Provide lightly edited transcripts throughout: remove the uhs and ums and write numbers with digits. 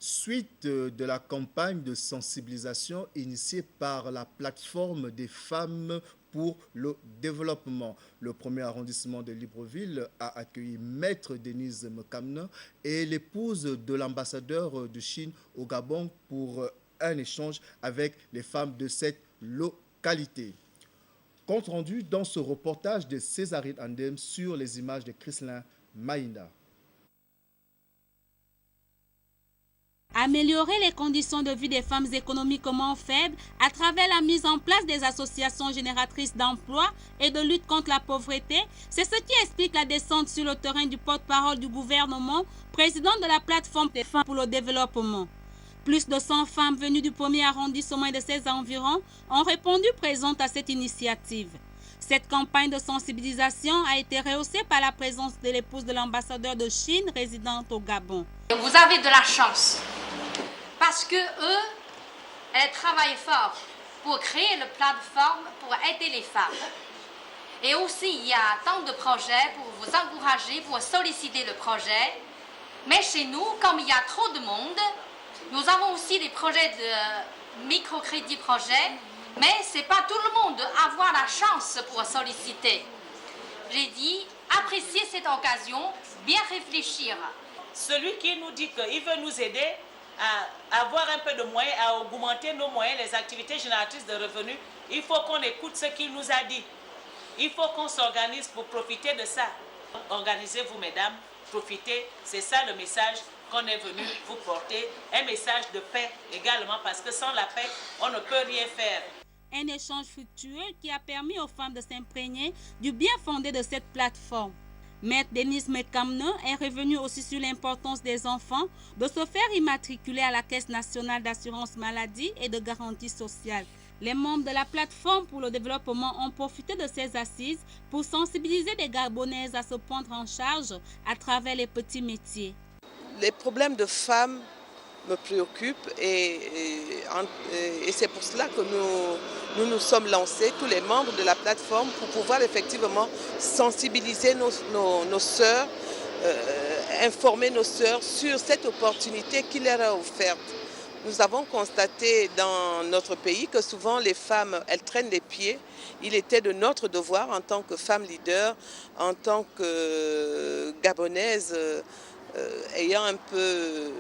suite de la campagne de sensibilisation initiée par la plateforme des femmes pour le développement. Le premier arrondissement de Libreville a accueilli Maître Denise Mekamna et l'épouse de l'ambassadeur de Chine au Gabon pour un échange avec les femmes de cette localité. Compte rendu dans ce reportage de Césarine Andem sur les images de Chrislin Maïna. Améliorer les conditions de vie des femmes économiquement faibles à travers la mise en place des associations génératrices d'emplois et de lutte contre la pauvreté, c'est ce qui explique la descente sur le terrain du porte-parole du gouvernement, président de la plateforme des femmes pour le développement. Plus de 100 femmes venues du premier arrondissement et de ses environs ont répondu présentes à cette initiative. Cette campagne de sensibilisation a été rehaussée par la présence de l'épouse de l'ambassadeur de Chine résidente au Gabon. Vous avez de la chance parce que eux, elles travaillent fort pour créer une plateforme pour aider les femmes. Et aussi, il y a tant de projets pour vous encourager, pour solliciter le projet. Mais chez nous, comme il y a trop de monde, nous avons aussi des projets de microcrédit projet, mais ce n'est pas tout le monde à avoir la chance pour solliciter. J'ai dit, apprécier cette occasion, bien réfléchir. Celui qui nous dit qu'il veut nous aider à avoir un peu de moyens, à augmenter nos moyens, les activités génératrices de revenus, il faut qu'on écoute ce qu'il nous a dit. Il faut qu'on s'organise pour profiter de ça. Organisez-vous, mesdames, profitez, c'est ça le message qu'on est venu vous porter, un message de paix également, parce que sans la paix, on ne peut rien faire. Un échange fructueux qui a permis aux femmes de s'imprégner du bien fondé de cette plateforme. Maître Denise Mekamna est revenu aussi sur l'importance des enfants de se faire immatriculer à la Caisse nationale d'assurance maladie et de garantie sociale. Les membres de la plateforme pour le développement ont profité de ces assises pour sensibiliser les Gabonaises à se prendre en charge à travers les petits métiers. Les problèmes de femmes me préoccupent et c'est pour cela que nous sommes lancés, tous les membres de la plateforme, pour pouvoir effectivement sensibiliser nos sœurs, informer nos sœurs sur cette opportunité qui leur est offerte. Nous avons constaté dans notre pays que souvent les femmes, elles traînent les pieds. Il était de notre devoir en tant que femmes leaders, en tant que Gabonaises, ayant un peu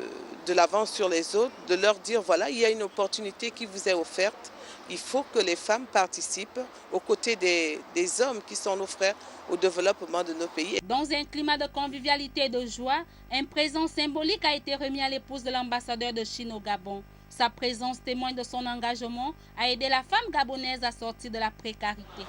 de l'avance sur les autres, de leur dire voilà, il y a une opportunité qui vous est offerte. Il faut que les femmes participent aux côtés des hommes qui sont nos frères au développement de nos pays. Dans un climat de convivialité et de joie, un présent symbolique a été remis à l'épouse de l'ambassadeur de Chine au Gabon. Sa présence témoigne de son engagement à aider la femme gabonaise à sortir de la précarité.